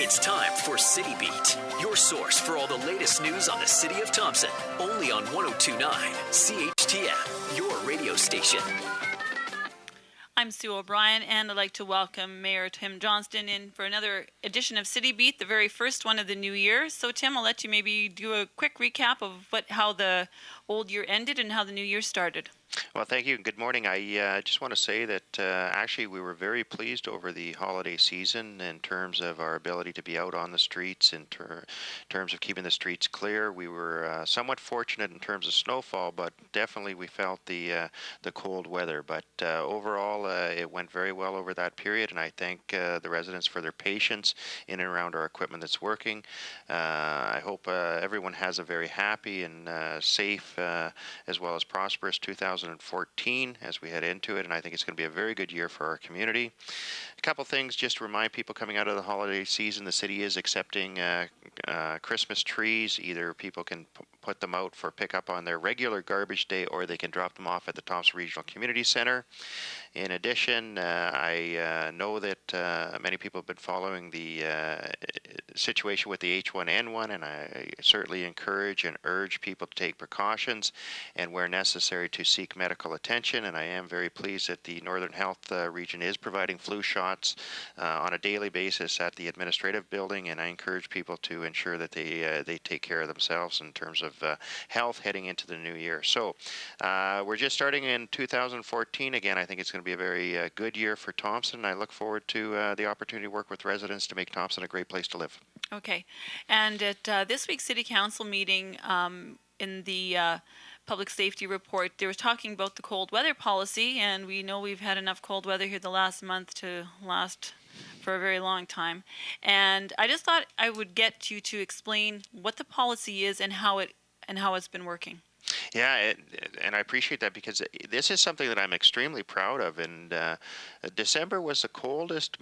It's time for City Beat, your source for all the latest news on the city of Thompson. Only on 102.9 CHTF, your radio station. I'm Sue O'Brien, and I'd like to welcome Mayor Tim Johnston in for another edition of City Beat, the very first one of the new year. So, Tim, I'll let you maybe do a quick recap of how the old year ended and how the new year started. Well, thank you. Good morning. I just want to say that actually we were very pleased over the holiday season in terms of our ability to be out on the streets, in terms of keeping the streets clear. We were somewhat fortunate in terms of snowfall, but definitely we felt the cold weather. But overall, it went very well over that period, and I thank the residents for their patience in and around our equipment that's working. I hope everyone has a very happy and safe as well as prosperous 2014 as we head into it, and I think it's going to be a very good year for our community. A couple things just to remind people coming out of the holiday season, the city is accepting Christmas trees. Either people can put them out for pickup on their regular garbage day, or they can drop them off at the Thompson Regional Community Center. In addition, I know that many people have been following the situation with the H1N1, and I certainly encourage and urge people to take precautions and, where necessary, to seek medical attention. And I am very pleased that the Northern Health Region is providing flu shots on a daily basis at the administrative building, and I encourage people to ensure that they take care of themselves in terms of health heading into the new year. So we're just starting in 2014. Again, I think it's going to be a very good year for Thompson. I look forward to the opportunity to work with residents to make Thompson a great place to live. Okay. And at this week's City Council meeting, in the Public Safety Report, they were talking about the cold weather policy, and we know we've had enough cold weather here the last month to last for a very long time. And I just thought I would get you to explain what the policy is and how it's been working. Yeah, and I appreciate that, because this is something that I'm extremely proud of. And December was the coldest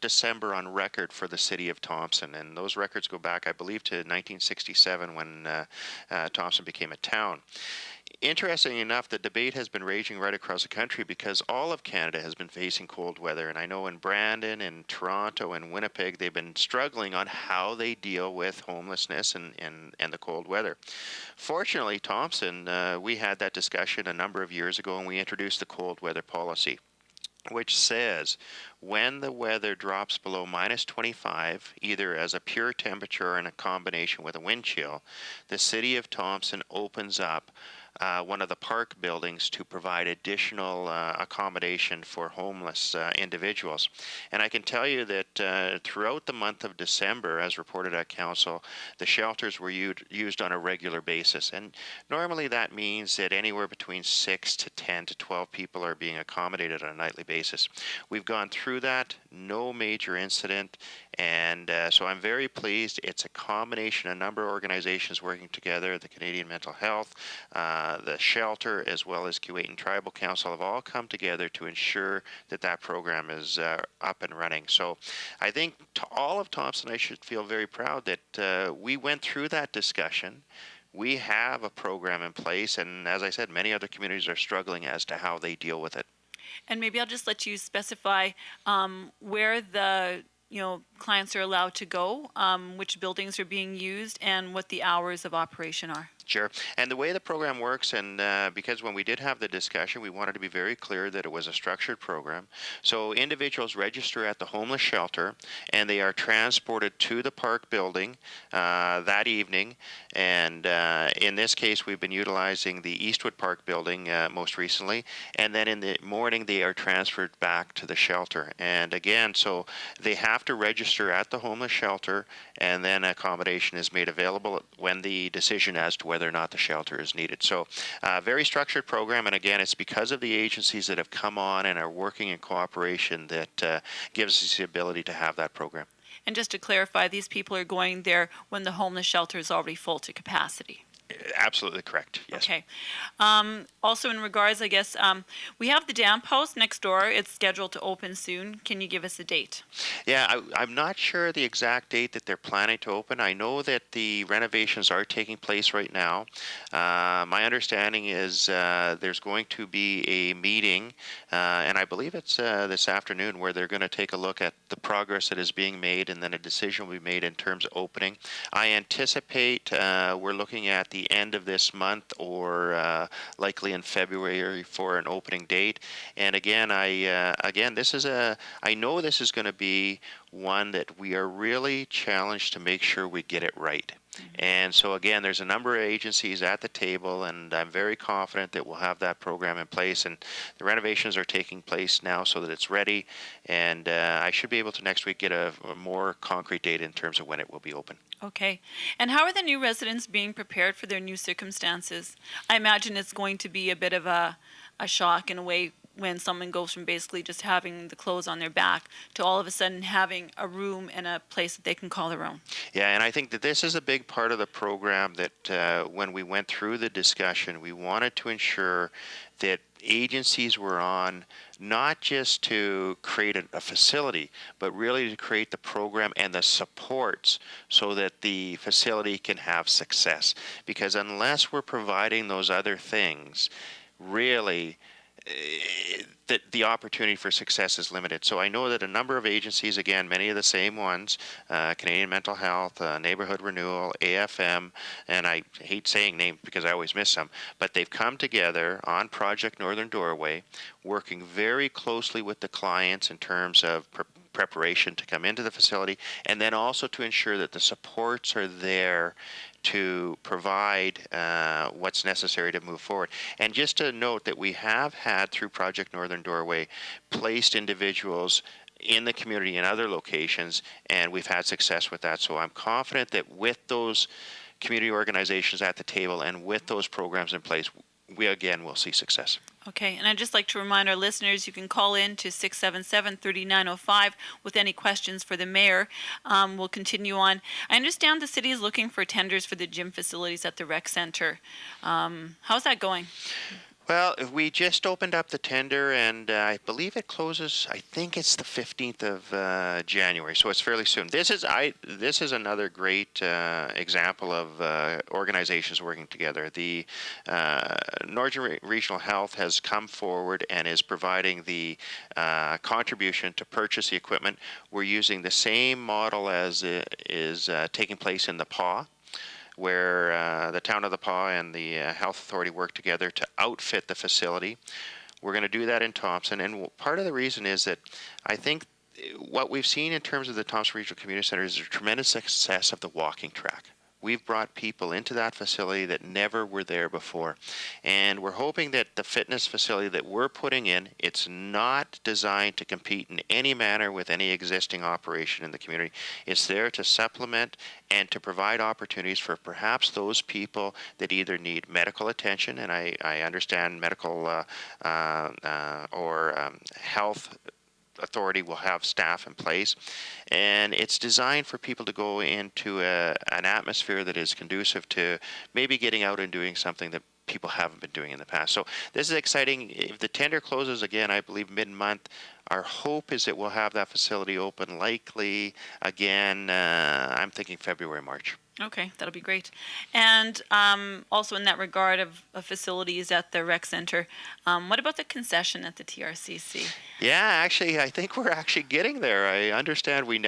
December on record for the city of Thompson. And those records go back, I believe, to 1967 when Thompson became a town. Interestingly enough, the debate has been raging right across the country because all of Canada has been facing cold weather. And I know in Brandon, in Toronto, and Winnipeg, they've been struggling on how they deal with homelessness and the cold weather. Fortunately, Thompson, we had that discussion a number of years ago, and we introduced the cold weather policy, which says when the weather drops below minus 25, either as a pure temperature or in a combination with a wind chill, the city of Thompson opens up one of the park buildings to provide additional accommodation for homeless individuals. And I can tell you that throughout the month of December, as reported at Council, the shelters were used on a regular basis. And normally that means that anywhere between 6 to 10 to 12 people are being accommodated on a nightly basis. We've gone through that, no major incident. And so I'm very pleased. It's a combination, a number of organizations working together, the Canadian Mental Health, the shelter, as well as Kuwaitan Tribal Council, have all come together to ensure that that program is up and running. So I think to all of Thompson, I should feel very proud that we went through that discussion. We have a program in place, and as I said, many other communities are struggling as to how they deal with it. And maybe I'll just let you specify where the clients are allowed to go, which buildings are being used, and what the hours of operation are. Sure. And the way the program works, and because when we did have the discussion, we wanted to be very clear that it was a structured program. So individuals register at the homeless shelter, and they are transported to the park building that evening. And in this case, we've been utilizing the Eastwood Park building most recently. And then in the morning, they are transferred back to the shelter. And again, so they have to register at the homeless shelter, and then accommodation is made available when the decision as to whether or not the shelter is needed. So very structured program, and again, it's because of the agencies that have come on and are working in cooperation that gives us the ability to have that program. And just to clarify, these people are going there when the homeless shelter is already full to capacity. Absolutely correct, yes. Okay. Also, in regards, I guess, we have the Downpost next door. It's scheduled to open soon. Can you give us a date? Yeah, I'm not sure the exact date that they're planning to open. I know that the renovations are taking place right now. My understanding is there's going to be a meeting, and I believe it's this afternoon, where they're going to take a look at the progress that is being made, and then a decision will be made in terms of opening. I anticipate we're looking at the end of this month, or likely in February, for an opening date. And again, I know this is going to be one that we are really challenged to make sure we get it right. And so again, there's a number of agencies at the table, and I'm very confident that we'll have that program in place. And the renovations are taking place now so that it's ready. And I should be able to next week get a more concrete date in terms of when it will be open. Okay. And how are the new residents being prepared for their new circumstances? I imagine it's going to be a bit of a shock in a way, when someone goes from basically just having the clothes on their back to all of a sudden having a room and a place that they can call their own. Yeah, and I think that this is a big part of the program that when we went through the discussion, we wanted to ensure that agencies were on not just to create a facility, but really to create the program and the supports so that the facility can have success. Because unless we're providing those other things, really, the opportunity for success is limited. So I know that a number of agencies, again, many of the same ones, Canadian Mental Health, Neighborhood Renewal, AFM, and I hate saying names because I always miss some, but they've come together on Project Northern Doorway, working very closely with the clients in terms of preparation to come into the facility, and then also to ensure that the supports are there to provide what's necessary to move forward. And just to note that we have had, through Project Northern Doorway, placed individuals in the community in other locations, and we've had success with that. So I'm confident that with those community organizations at the table and with those programs in place, we again will see success. Okay, and I'd just like to remind our listeners, you can call in to 677-3905 with any questions for the mayor. We'll continue on. I understand the city is looking for tenders for the gym facilities at the rec center. How's that going? Well, we just opened up the tender, and I believe it closes, I think it's the 15th of January, so it's fairly soon. This is another great example of organizations working together. The Northern Regional Health has come forward and is providing the contribution to purchase the equipment. We're using the same model as is taking place in the PAW, where the town of the PAW and the health authority work together to outfit the facility. We're going to do that in Thompson, and part of the reason is that I think what we've seen in terms of the Thompson Regional Community Center is a tremendous success of the walking track. We've brought people into that facility that never were there before. And we're hoping that the fitness facility that we're putting in, it's not designed to compete in any manner with any existing operation in the community. It's there to supplement and to provide opportunities for perhaps those people that either need medical attention, and I understand medical or health authority will have staff in place, and it's designed for people to go into an atmosphere that is conducive to maybe getting out and doing something that people haven't been doing in the past. So this is exciting. If the tender closes again, I believe mid-month, our hope is that we'll have that facility open likely again, I'm thinking February, March. Okay, that'll be great. And also in that regard of facilities at the rec center, what about the concession at the TRCC? Yeah, actually, I think we're actually getting there. I understand we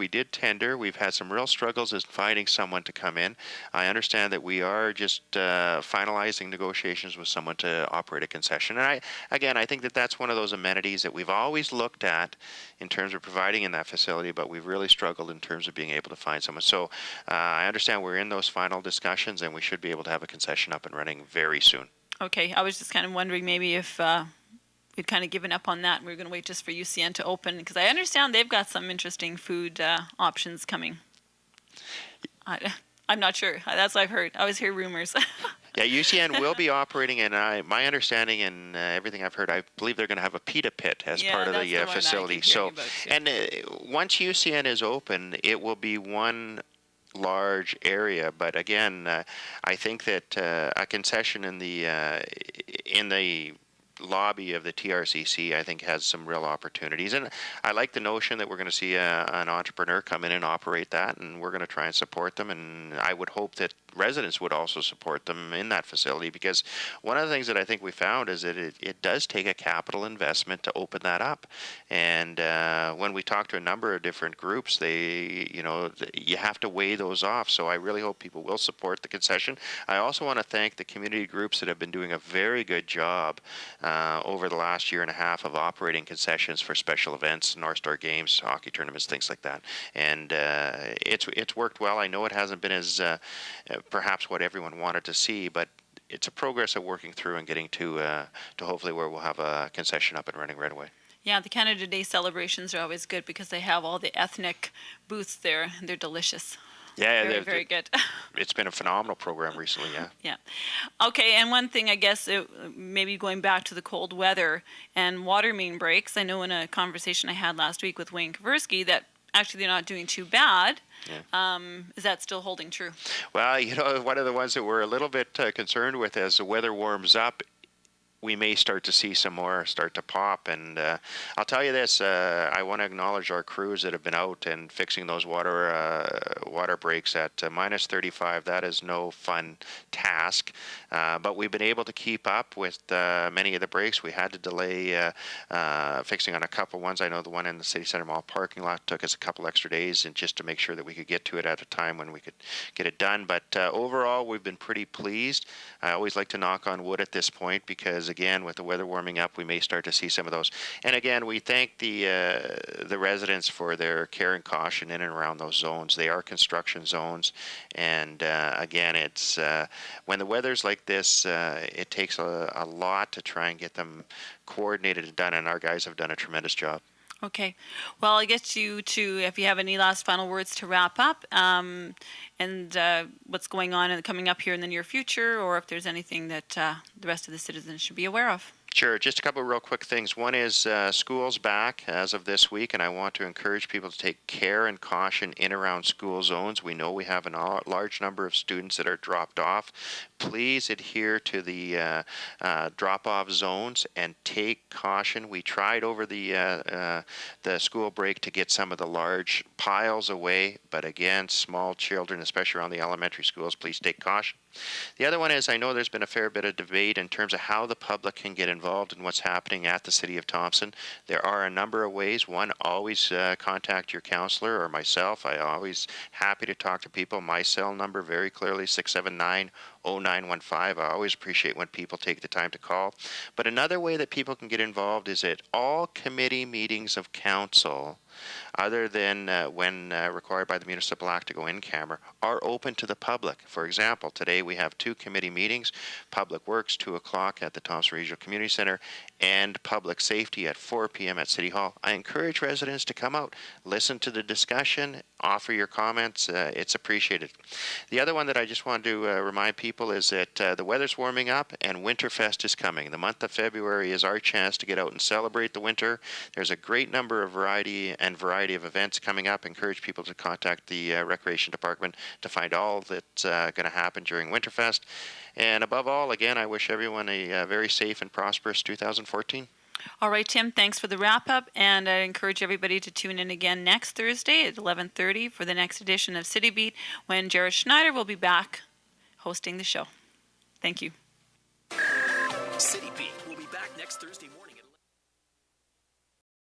did tender. We've had some real struggles in finding someone to come in. I understand that we are just finalizing negotiations with someone to operate a concession. And I think that that's one of those amenities that we've always looked at in terms of providing in that facility, but we've really struggled in terms of being able to find someone. So I understand we're in those final discussions, and we should be able to have a concession up and running very soon. Okay, I was just kind of wondering maybe if we'd kind of given up on that and we were going to wait just for UCN to open, because I understand they've got some interesting food options coming. I'm not sure. That's what I've heard. I always hear rumors. Yeah, UCN will be operating, and my understanding and everything I've heard, I believe they're going to have a pita pit as part of the facility. So, and once UCN is open, it will be one large area. But again, I think that a concession in the lobby of the TRCC, I think, has some real opportunities. And I like the notion that we're going to see an entrepreneur come in and operate that, and we're going to try and support them. And I would hope that residents would also support them in that facility, because one of the things that I think we found is that it does take a capital investment to open that up. And when we talk to a number of different groups, you have to weigh those off. So I really hope people will support the concession. I also want to thank the community groups that have been doing a very good job over the last year and a half of operating concessions for special events, North Star games, hockey tournaments, things like that. And it's worked well. I know it hasn't been as perhaps what everyone wanted to see, but it's a progress of working through and getting to hopefully where we'll have a concession up and running right away. Yeah, the Canada Day celebrations are always good because they have all the ethnic booths there. They're delicious. Yeah, very, very good. It's been a phenomenal program recently, yeah. Yeah. Okay, and one thing, I guess, maybe going back to the cold weather and water main breaks, I know in a conversation I had last week with Wayne Kaversky that actually they're not doing too bad. Yeah. Is that still holding true? Well, one of the ones that we're a little bit concerned with as the weather warms up, we may start to see some more start to pop. And I'll tell you this, I want to acknowledge our crews that have been out and fixing those water breaks at minus 35. That is no fun task. But we've been able to keep up with many of the breaks. We had to delay fixing on a couple ones. I know the one in the City Centre Mall parking lot took us a couple extra days, and just to make sure that we could get to it at a time when we could get it done. But overall, we've been pretty pleased. I always like to knock on wood at this point, because again, with the weather warming up, we may start to see some of those. And again, we thank the residents for their care and caution in and around those zones. They are construction zones, and again, it's when the weather's like this, it takes a lot to try and get them coordinated and done, and our guys have done a tremendous job. Okay. Well, I'll get you to, if you have any last final words to wrap up, and what's going on and coming up here in the near future, or if there's anything that the rest of the citizens should be aware of. Sure. Just a couple of real quick things. One is school's back as of this week, and I want to encourage people to take care and caution in around school zones. We know we have a large number of students that are dropped off. Please adhere to the drop-off zones and take caution. We tried over the school break to get some of the large piles away, but again, small children, especially around the elementary schools, please take caution. The other one is, I know there's been a fair bit of debate in terms of how the public can get involved in what's happening at the City of Thompson. There are a number of ways. One, always contact your counselor or myself. I'm always happy to talk to people. My cell number, very clearly, 679-0915. I always appreciate when people take the time to call. But another way that people can get involved is at all committee meetings of council, other than when required by the Municipal Act to go in camera, are open to the public. For example, today we have 2 committee meetings, Public Works, 2 o'clock at the Thompson Regional Community Center, and Public Safety at 4 p.m. at City Hall. I encourage residents to come out, listen to the discussion, offer your comments. It's appreciated. The other one that I just wanted to remind people is that the weather's warming up and Winterfest is coming. The month of February is our chance to get out and celebrate the winter. There's a great number of variety of events coming up. Encourage people to contact the Recreation Department to find all that's going to happen during Winterfest. And above all, again, I wish everyone a very safe and prosperous 2014. All right, Tim, thanks for the wrap-up, and I encourage everybody to tune in again next Thursday at 11:30 for the next edition of City Beat, when Jared Schneider will be back hosting the show. Thank you. City Beat will be back next Thursday morning.